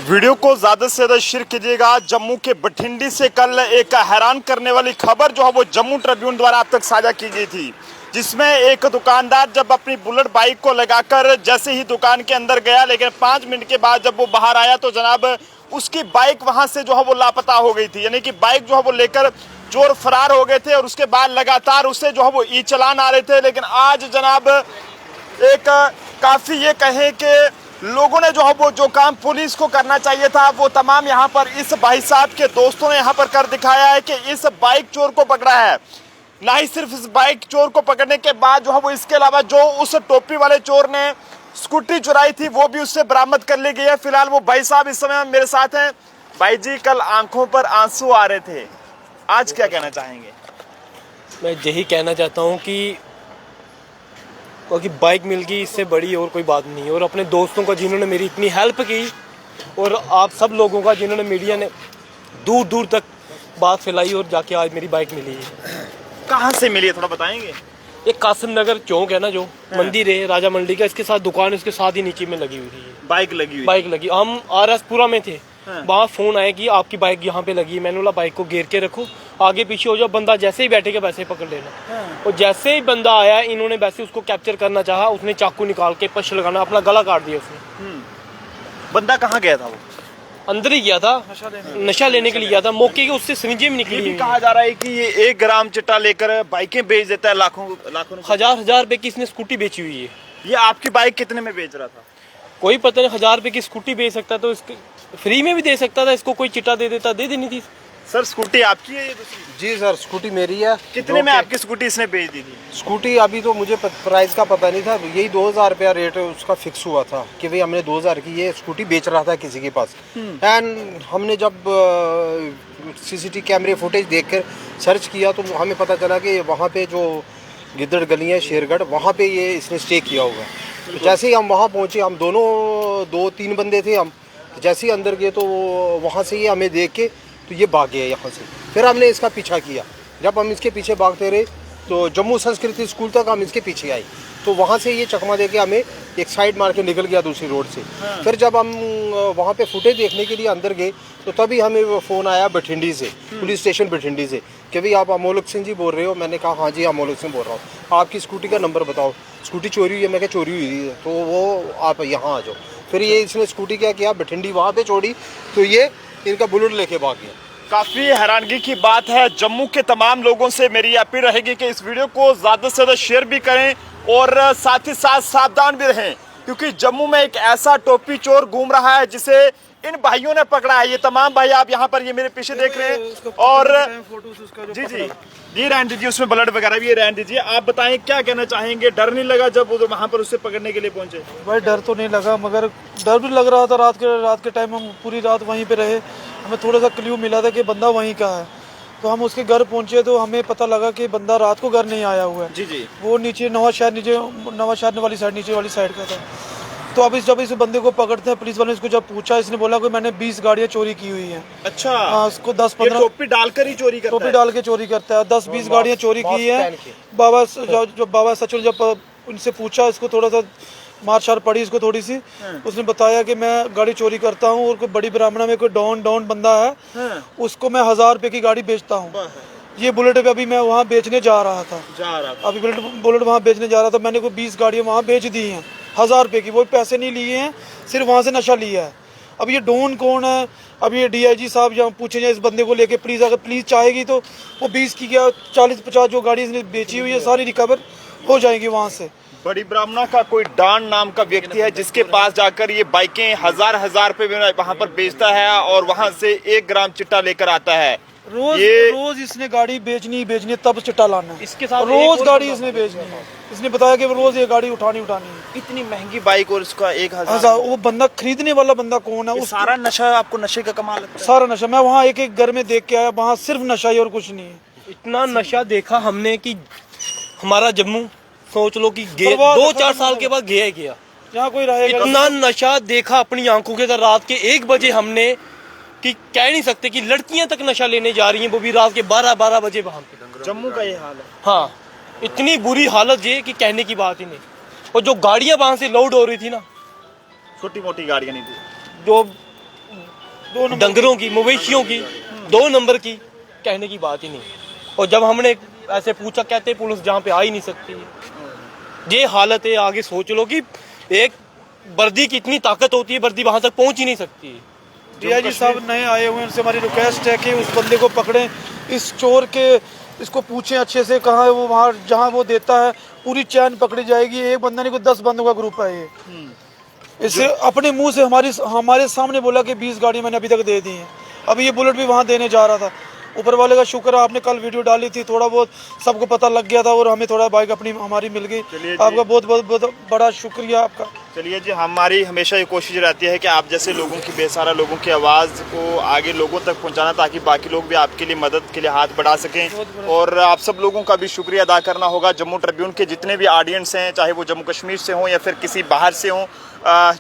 Video को ज्यादा से ज्यादा शेयर कीजिएगा। जम्मू के बठिंडी से कल एक हैरान करने वाली खबर जो है वो जम्मू ट्रिब्यून द्वारा आप तक साझा की गई थी, जिसमें एक दुकानदार जब अपनी बुलेट बाइक को लगाकर जैसे ही दुकान के अंदर गया, लेकिन 5 मिनट के बाद जब वो बाहर आया तो जनाब उसकी बाइक वहां से जो है वो लापता हो गई थी। यानी कि बाइक जो है वो लेकर चोर फरार हो गए थे और उसके बाद लगातार उससे जो है वो ई चालान आ रहे थे। लेकिन आज जनाब एक काफ़ी ये कहें कि लोगों ने जो है वो जो काम पुलिस को करना चाहिए था वो तमाम यहाँ पर इस भाई साहब के दोस्तों ने यहाँ पर कर दिखाया है कि इस बाइक चोर को पकड़ा है। ना ही सिर्फ इस बाइक चोर को पकड़ने के बाद जो है वो इसके अलावा जो उस टोपी वाले चोर ने स्कूटी चुराई थी वो भी उससे बरामद कर ली गई है। फिलहाल वो भाई साहब इस समय मेरे साथ हैं। भाई जी, कल आंखों पर आंसू आ रहे थे, आज क्या कहना चाहेंगे? मैं यही कहना चाहता हूँ कि बाइक मिल गई, इससे बड़ी और कोई बात नहीं। और अपने दोस्तों का जिन्होंने मेरी इतनी हेल्प की, और आप सब लोगों का जिन्होंने मीडिया ने दूर दूर तक बात फैलाई और जाके आज मेरी बाइक मिली है। कहाँ से मिली है थोड़ा बताएंगे? एक कासिम नगर चौक है ना, जो मंदिर है राजा मंडी का, इसके साथ दुकान, इसके साथ ही नीचे में लगी हुई थी बाइक लगी हुई। बाइक लगी। हम RS-पुरा में थे, वहाँ फोन आया कि आपकी बाइक यहाँ पे लगी है। मैंने बोला बाइक को घेर के रखो, आगे पीछे हो जाओ, बंदा जैसे ही बैठेगा वैसे ही पकड़ लेना। और जैसे ही बंदा आया, इन्होंने वैसे उसको कैप्चर करना चाहा, उसने चाकू निकाल के पश लगाना, अपना गला काट दिया उसने। बंदा कहाँ गया था? वो अंदर ही गया था, नशा लेने के लिए गया था। मौके के उससे सिरिंजें भी निकली। ये भी कहा जा रहा है कि ये 1 ग्राम चिट्टा लेकर बाइकें बेच देता है, लाखों हजार रुपए की इसने स्कूटी बेची हुई है। ये आपकी बाइक कितने में बेच रहा था? कोई पता नहीं, 1000 रुपए की स्कूटी बेच सकता तो इसके फ्री में भी दे सकता था। इसको कोई चिट्टा दे देता, दे देनी थी। सर, स्कूटी आपकी है ये दूसरी? जी सर, स्कूटी मेरी है। कितने में आपकी स्कूटी इसने बेच दी थी? स्कूटी अभी तो मुझे प्राइस का पता नहीं था, यही 2000 रुपया रेट उसका फिक्स हुआ था कि भाई हमने 2000 की ये स्कूटी बेच रहा था किसी के पास। एंड हमने जब CCTV कैमरे फुटेज देखकर सर्च किया तो हमें पता चला कि वहाँ पे जो गिद्दड़ गली है शेरगढ़, वहाँ पे ये इसने स्टे किया हुआ है। तो जैसे ही हम वहाँ पहुँचे, हम दोनों 2-3 बंदे थे, हम जैसे ही अंदर गए तो वहाँ से ये हमें देख के तो ये भाग गया यहाँ से। फिर हमने इसका पीछा किया। जब हम इसके पीछे भागते रहे तो जम्मू संस्कृति स्कूल तक हम इसके पीछे आए, तो वहाँ से ये चकमा दे के हमें एक साइड मार के निकल गया दूसरी रोड से। फिर जब हम वहाँ पे फुटेज देखने के लिए अंदर गए तो तभी हमें वो फ़ोन आया बठिंडी से, पुलिस स्टेशन बठिंडी से, कि भाई आप अमोलक सिंह जी बोल रहे हो? मैंने कहा हाँ जी, अमोलक सिंह बोल रहा हूँ। आपकी स्कूटी का नंबर बताओ। स्कूटी चोरी हुई है? मैं क्या चोरी हुई है? तो वो आप यहाँ आ जाओ। फिर ये इसने स्कूटी क्या किया, बठिंडी वहाँ पे छोड़ी, तो ये इनका बुलेट लेके भाग गया। काफ़ी हैरानगी की बात है। जम्मू के तमाम लोगों से मेरी अपील रहेगी कि इस वीडियो को ज़्यादा से ज़्यादा शेयर भी करें और साथ ही साथ सावधान भी रहें, क्योंकि जम्मू में एक ऐसा टोपी चोर घूम रहा है जिसे इन भाइयों ने पकड़ा है। ये तमाम भाई आप यहाँ पर ये मेरे पीछे देख रहे हैं, और जी जी ये रहने दीजिए, उसमें ब्लड वगैरह भी ये रहने दीजिए। आप बताएं क्या कहना चाहेंगे? डर नहीं लगा जब वो वहाँ पर उससे पकड़ने के लिए पहुंचे? भाई डर तो नहीं लगा, मगर डर भी लग रहा था। रात के टाइम हम पूरी रात वहीं पे रहे, हमें थोड़ा सा क्ल्यू मिला था कि बंदा वहीं का है। तो हम उसके घर पहुंचे तो हमें पता लगा कि बंदा रात को घर नहीं आया हुआ है। जी जी, वो नीचे नवाज शहर वाली साइड, नीचे वाली साइड का था। तो अब जब इस बंदे को पकड़ते हैं, पुलिस वाले ने इसको जब पूछा, इसने बोला कि मैंने 20 गाड़ियाँ चोरी की हुई हैं। अच्छा, हाँ, उसको 10-15 टोपी डालकर ही चोरी करता है। टोपी डाल के चोरी करता है। 10-20 गाड़ियाँ चोरी की है। बाबा सचिन जब उनसे पूछा, इसको थोड़ा सा मार शार पड़ी इसको थोड़ी सी, उसने बताया कि मैं गाड़ी चोरी करता हूँ और कोई बड़ी ब्राह्मणा में कोई डॉन बंदा है, उसको मैं 1000 रुपए की गाड़ी बेचता हूँ। ये बुलेट पे अभी मैं वहाँ बेचने जा रहा था। अभी बुलेट वहाँ बेचने जा रहा था। मैंने कोई 20 गाड़ियाँ वहाँ बेच दी हैं 1000 रुपए की। वो पैसे नहीं लिए हैं, सिर्फ वहाँ से नशा लिया है। अब ये डॉन कौन है? अब ये DIG साहब जहाँ पूछे जाए इस बंदे को लेके, प्लीज़ अगर प्लीज़ चाहेगी तो वो 20 की क्या 40-50 जो गाड़ी इसने बेची हुई है सारी रिकवर हो जाएगी वहाँ से। बड़ी ब्राह्मणा का कोई डॉन नाम का व्यक्ति है जिसके पास जाकर ये बाइकें हजार रुपए में वहाँ पर बेचता है और वहाँ से 1 ग्राम चिट्टा लेकर आता है। रोज इसने गाड़ी बेचनी है, तब चिट्टा लाना है। इसके साथ रोज गाड़ी इसने बेचनी है। इसने बताया कि रोज ये गाड़ी उठानी है। इतनी महंगी बाइक और इसका 1000। वो बंदा खरीदने वाला बंदा कौन है? सारा नशा आपको नशे का कमाल लगता है? सारा नशा। मैं वहाँ एक घर में देख के आया, वहाँ सिर्फ नशा ही और कुछ नहीं है। इतना नशा देखा हमने कि हमारा जम्मू सोच लो कि 2-4 साल के बाद गया ही गया। यहाँ कोई रहेगा? इतना नशा देखा अपनी आंखों के साथ। रात के 1 बजे हमने कि कह नहीं सकते कि लड़कियां तक नशा लेने जा रही हैं, वो भी रात के 12 बजे वहां पे। जम्मू का ये हाल है। हाँ, इतनी बुरी हालत ये कि कहने की बात ही नहीं। और जो गाड़ियां वहां से लोड हो रही थी ना, छोटी मोटी गाड़ियां नहीं थी, जो डंगरों की, मवेशियों की, 2 नंबर की, कहने की बात ही नहीं। और जब हमने ऐसे पूछा, कहते पुलिस जहाँ पे आ ही नहीं सकती। ये हालत है, आगे सोच लो कि एक वर्दी की इतनी ताकत होती है, वर्दी वहां तक पहुंच ही नहीं सकती। डीआईजी साहब नए आए हुए हैं, उनसे हमारी रिक्वेस्ट है कि उस बंदे को पकड़ें, इस चोर के इसको पूछें अच्छे से कहाँ है वो, वहाँ जहाँ वो देता है पूरी चैन पकड़ी जाएगी। एक बंदा नहीं, कोई 10 बंदों का ग्रुप है ये। इसे अपने मुंह से हमारे सामने बोला कि 20 गाड़ी मैंने अभी तक दे दी है। अभी ये बुलेट भी वहाँ देने जा रहा था। ऊपर वाले का शुक्र है, आपने कल वीडियो डाली थी, थोड़ा बहुत सबको पता लग गया था और हमें थोड़ा बाइक अपनी हमारी मिल गई। आपका बहुत बहुत बहुत बड़ा शुक्रिया आपका। चलिए जी, हमारी हमेशा ये कोशिश रहती है कि आप जैसे लोगों की, बेसहारा लोगों की आवाज़ को आगे लोगों तक पहुंचाना, ताकि बाकी लोग भी आपके लिए मदद के लिए हाथ बढ़ा सकें। और आप सब लोगों का भी शुक्रिया अदा करना होगा। जम्मू ट्रिब्यून के जितने भी ऑडियंस हैं, चाहे वो जम्मू कश्मीर से हों या फिर किसी बाहर से हों,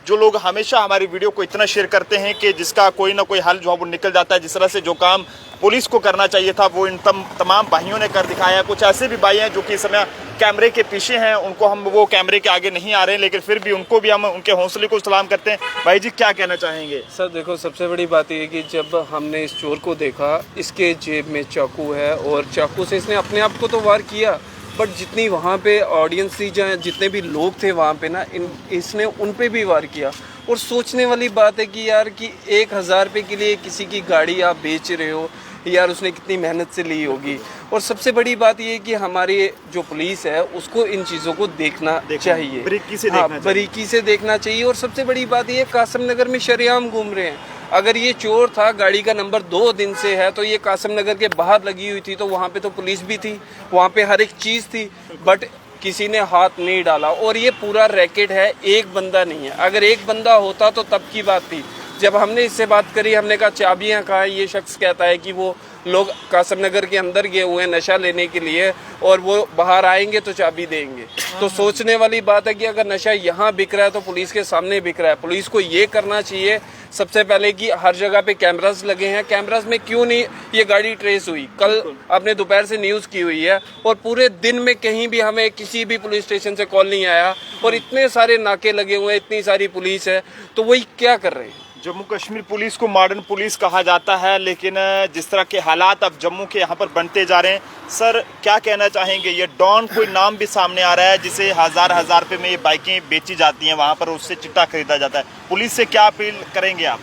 जो लोग हमेशा हमारी वीडियो को इतना शेयर करते हैं कि जिसका कोई ना कोई हल जो है वो निकल जाता है। जिस तरह से जो काम पुलिस को करना चाहिए था वो इन तमाम भाइयों ने कर दिखाया। कुछ ऐसे भी भाई हैं जो कि इस समय कैमरे के पीछे हैं, उनको हम वो कैमरे के आगे नहीं आ रहे हैं, लेकिन फिर भी उनको भी हम उनके हौसले को सलाम करते हैं। भाई जी, क्या कहना चाहेंगे? सर देखो, सबसे बड़ी बात यह है कि जब हमने इस चोर को देखा, इसके जेब में चाकू है और चाकू से इसने अपने आप को तो वार किया, बट जितनी वहाँ पे ऑडियंस थी, जहाँ जितने भी लोग थे वहाँ पे ना, इसने उन पे भी वार किया। और सोचने वाली बात है कि यार कि 1000 रुपये के लिए किसी की गाड़ी आप बेच रहे हो, यार उसने कितनी मेहनत से ली होगी। और सबसे बड़ी बात ये है कि हमारी जो पुलिस है उसको इन चीज़ों को देखना चाहिए, बारीकी से हाँ, देखना चाहिए। बारीकी से देखना चाहिए। और सबसे बड़ी बात ये, कासिम नगर में शरेआम घूम रहे हैं। अगर ये चोर था, गाड़ी का नंबर 2 दिन से है, तो ये कासिम नगर के बाहर लगी हुई थी, तो वहाँ पे तो पुलिस भी थी, वहाँ पे हर एक चीज़ थी, बट किसी ने हाथ नहीं डाला। और ये पूरा रैकेट है, एक बंदा नहीं है। अगर एक बंदा होता तो तब की बात थी। जब हमने इससे बात करी, हमने कहा चाबियां कहाँ है, ये शख्स कहता है कि वो लोग कासिम नगर के अंदर गए हुए हैं नशा लेने के लिए और वो बाहर आएंगे तो चाबी देंगे। तो सोचने वाली बात है कि अगर नशा यहाँ बिक रहा है तो पुलिस के सामने बिक रहा है। पुलिस को ये करना चाहिए सबसे पहले कि हर जगह पे कैमरास लगे हैं, कैमरास में क्यों नहीं ये गाड़ी ट्रेस हुई। कल आपने दोपहर से न्यूज़ की हुई है और पूरे दिन में कहीं भी हमें किसी भी पुलिस स्टेशन से कॉल नहीं आया, और इतने सारे नाके लगे हुए हैं, इतनी सारी पुलिस है, तो वही क्या कर रहे हैं। जम्मू कश्मीर पुलिस को मॉडर्न पुलिस कहा जाता है, लेकिन जिस तरह के हालात अब जम्मू के यहाँ पर बनते जा रहे हैं, सर क्या कहना चाहेंगे? ये डॉन कोई नाम भी सामने आ रहा है, जिसे हजार रुपए में ये बाइकें बेची जाती हैं, वहाँ पर उससे चिट्टा खरीदा जाता है। पुलिस से क्या अपील करेंगे आप?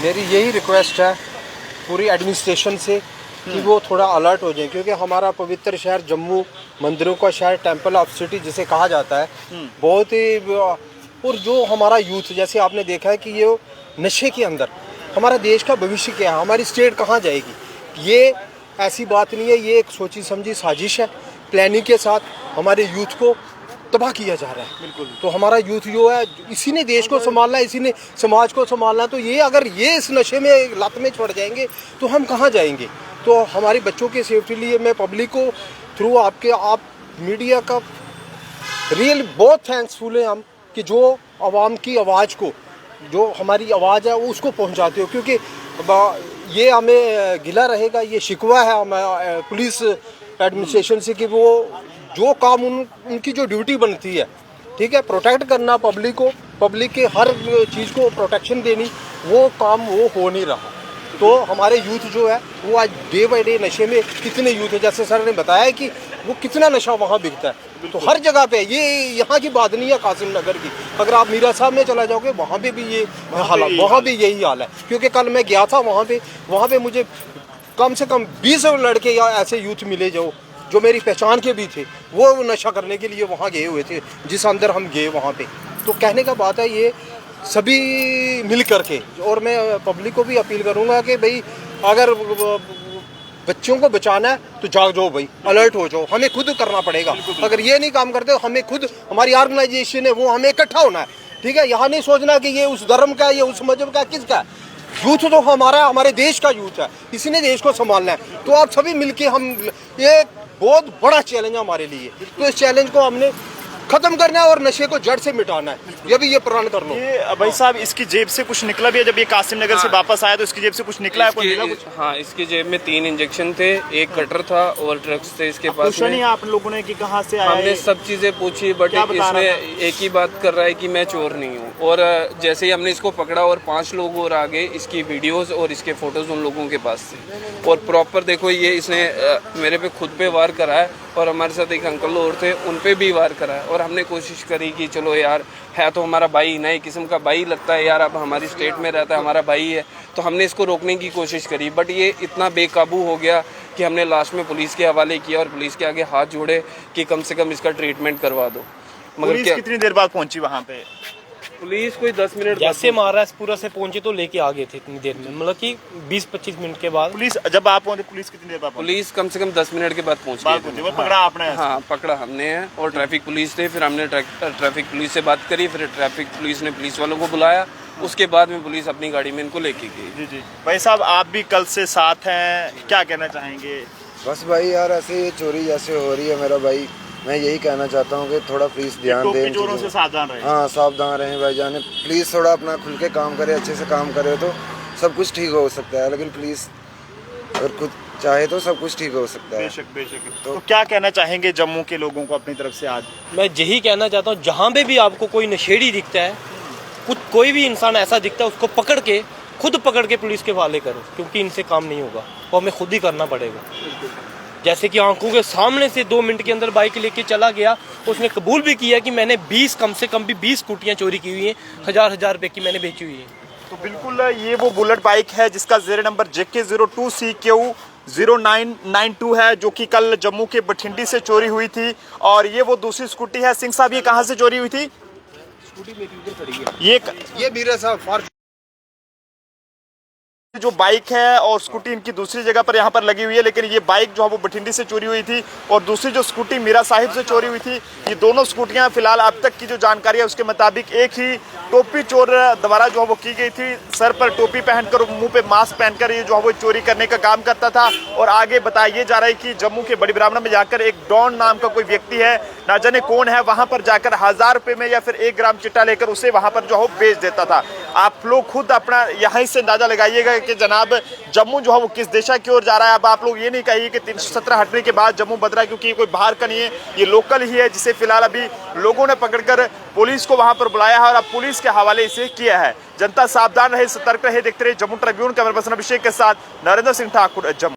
मेरी यही रिक्वेस्ट है पूरी एडमिनिस्ट्रेशन से कि वो थोड़ा अलर्ट हो जाए, क्योंकि हमारा पवित्र शहर जम्मू, मंदिरों का शहर, टेम्पल ऑफ सिटी जिसे कहा जाता है, बहुत ही। और जो हमारा यूथ, जैसे आपने देखा है कि ये नशे के अंदर हमारा देश का भविष्य क्या है, हमारी स्टेट कहाँ जाएगी, ये ऐसी बात नहीं है। ये एक सोची समझी साजिश है, प्लानिंग के साथ हमारे यूथ को तबाह किया जा रहा है। बिल्कुल। तो हमारा यूथ जो है, इसी ने देश को संभालना है, इसी ने समाज को संभालना है। तो ये अगर ये इस नशे में लत में छोड़ जाएंगे तो हम कहाँ जाएंगे। तो हमारे बच्चों के सेफ्टी लिए मैं पब्लिक को थ्रू आप मीडिया का रियल बहुत थैंक्सफुल है हम, कि जो आवाम की आवाज़ को, जो हमारी आवाज़ है वो उसको पहुंचाते हो। क्योंकि ये हमें गिला रहेगा, ये शिकवा है हमें पुलिस एडमिनिस्ट्रेशन से कि वो जो काम उनकी जो ड्यूटी बनती है, ठीक है, प्रोटेक्ट करना पब्लिक को, पब्लिक के हर चीज़ को प्रोटेक्शन देनी, वो काम वो हो नहीं रहा। तो हमारे यूथ जो है वो आज डे बाई डे नशे में, कितने यूथ है, जैसे सर ने बताया कि वो कितना नशा वहाँ बिकता है। तो हर जगह पे ये यहाँ की बात नहीं है कासिम नगर की, अगर आप मीरा साहब में चला जाओगे वहाँ पे भी ये हाल, वहाँ भी यही हाल है। क्योंकि कल मैं गया था वहाँ पे मुझे कम से कम 20 लड़के या ऐसे यूथ मिले जो मेरी पहचान के भी थे, वो नशा करने के लिए वहाँ गए हुए थे, जिस अंदर हम गए वहाँ पे। तो कहने का बात है ये सभी मिल करके, और मैं पब्लिक को भी अपील करूँगा कि भाई अगर बच्चों को बचाना है तो जाग जाओ भाई, अलर्ट हो जाओ, हमें खुद करना पड़ेगा। अगर ये नहीं काम करते हमें खुद, हमारी ऑर्गेनाइजेशन है वो, हमें इकट्ठा होना है, ठीक है। यहाँ नहीं सोचना कि ये उस धर्म का है, ये उस मजहब का है, किसका है। यूथ तो हमारे देश का यूथ है, इसी ने देश को संभालना है। तो आप सभी मिलके हम, ये बहुत बड़ा चैलेंज है हमारे लिए, तो इस चैलेंज को हमने खत्म करना है और नशे को जड़ से मिटाना है। ये भी ये प्रण कर लो। ये भाई साहब इसकी जेब से कुछ निकला भी है? जब ये कासिम नगर से वापस आया तो इसकी जेब से कुछ निकला है? कोई मिला कुछ? हाँ, इसकी जेब में 3 इंजेक्शन थे, एक कटर था और ड्रग्स थे इसके पास पूछा नहीं में। आप लोगों ने कि कहाँ से आया हमने ये? सब चीजें पूछी, बट क्या बता रहा इसमें एक ही बात कर रहा है कि मैं चोर नहीं हूँ। और जैसे ही हमने इसको पकड़ा और 5 लोग और आ गए, इसकी वीडियोस और इसके फोटोज उन लोगों के पास थे। और प्रॉपर देखो, ये इसने मेरे पे खुद पे वार करा है और हमारे साथ एक अंकल और थे, उन पे भी वार करा है। और हमने कोशिश करी कि चलो यार, है तो हमारा भाई, नए किस्म का भाई लगता है यार, अब हमारी स्टेट में रहता है, हमारा भाई है, तो हमने इसको रोकने की कोशिश करी। बट ये इतना बेकाबू हो गया कि हमने लास्ट में पुलिस के हवाले किया और पुलिस के आगे हाथ जोड़े कि कम से कम इसका ट्रीटमेंट करवा दो। मगर पुलिस क्या, कितनी देर बाद पहुंची वहाँ पे? पुलिस कोई 10 मिनट जैसे मारा पूरा से पहुंचे तो लेके आ गए थे इतनी देर में, मतलब कि 20-25 मिनट के बाद। पुलिस जब आप पहुंचे, पुलिस कितनी देर बाद पहुंची? पुलिस कम से कम 10 मिनट के बाद पहुंच बाद गई पहुंची, थी। वो पकड़ा आपने? हाँ, पकड़ा हमने है और ट्रैफिक पुलिस थे। फिर हमने ट्रैफिक पुलिस से बात करी, फिर ट्रैफिक पुलिस ने पुलिस वालों को बुलाया, उसके बाद में पुलिस अपनी गाड़ी में इनको लेके गई। जी जी भाई साहब, आप भी कल से साथ हैं, क्या कहना चाहेंगे? बस भाई यार, ऐसे ये चोरी जैसे हो रही है मेरा भाई, मैं यही कहना चाहता हूँ कि थोड़ा प्लीज़ ध्यान टोपी दें। चोरों से सावधान रहें। हाँ, सावधान रहें भाई जाने, प्लीज़ थोड़ा अपना खुल के काम करें, अच्छे से काम करें तो सब कुछ ठीक हो सकता है। लेकिन प्लीज़ अगर खुद चाहे तो सब कुछ ठीक हो सकता है। बेशक बेशक। तो क्या कहना चाहेंगे जम्मू के लोगों को अपनी तरफ से आज? मैं यही कहना चाहता हूँ, जहाँ पे भी आपको कोई नशेड़ी दिखता है, कोई भी इंसान ऐसा दिखता है, उसको खुद पकड़ के पुलिस के हवाले करो, क्योंकि इनसे काम नहीं होगा, वो हमें खुद ही करना पड़ेगा। जैसे कि आंखों के सामने से 2 मिनट के अंदर बाइक लेके चला गया, उसने कबूल भी किया कि मैंने 20 कम से कम भी 20 स्कूटियाँ चोरी की हुई हैं, 1000 रुपए की मैंने बेची हुई हैं। तो बिल्कुल ये वो बुलेट बाइक है जिसका जेर नंबर JK02CQ 0992 है, जो कि कल जम्मू के बठिंडी से चोरी हुई थी। और ये वो दूसरी स्कूटी है। सिंह साहब, ये कहाँ से चोरी हुई थी? स्कूटी मेरी उधर खड़ी है। ये बीरा साहब जो बाइक है और स्कूटी इनकी दूसरी जगह पर यहाँ पर लगी हुई है, लेकिन ये बाइक जो है वो बठिंडी से चोरी हुई थी और दूसरी जो स्कूटी मीरा साहिब से चोरी हुई थी। ये दोनों स्कूटियाँ फिलहाल अब तक की जो जानकारी है उसके मुताबिक एक ही टोपी चोर द्वारा जो है वो की गई थी। सर पर टोपी पहनकर, मुंह पे मास्क पहनकर ये जो है वो चोरी करने का काम करता था। और आगे बताया जा रहा है कि जम्मू के बड़ी ब्राह्मणा में जाकर एक डॉन नाम का कोई व्यक्ति है, ना जाने कौन है, वहां पर जाकर 1000 रुपए में या फिर 1 ग्राम चिट्टा लेकर उसे वहां पर जो है बेच देता था। आप लोग खुद अपना यहीं से अंदाजा लगाइएगा कि जनाब जम्मू जो है वो किस दिशा की ओर जा रहा है। अब आप लोग ये नहीं कहिए कि 317 हटने के बाद जम्मू बदला, क्योंकि ये कोई बाहर का नहीं है, ये लोकल ही है, जिसे फिलहाल अभी लोगों ने पकड़कर पुलिस को वहां पर बुलाया है और अब पुलिस के हवाले इसे किया है। जनता सावधान रहे, सतर्क रहे। देखते रहे जम्मू ट्रिब्यून। कैमरा पर्सन अभिषेक के साथ नरेंद्र सिंह ठाकुर, जम्मू।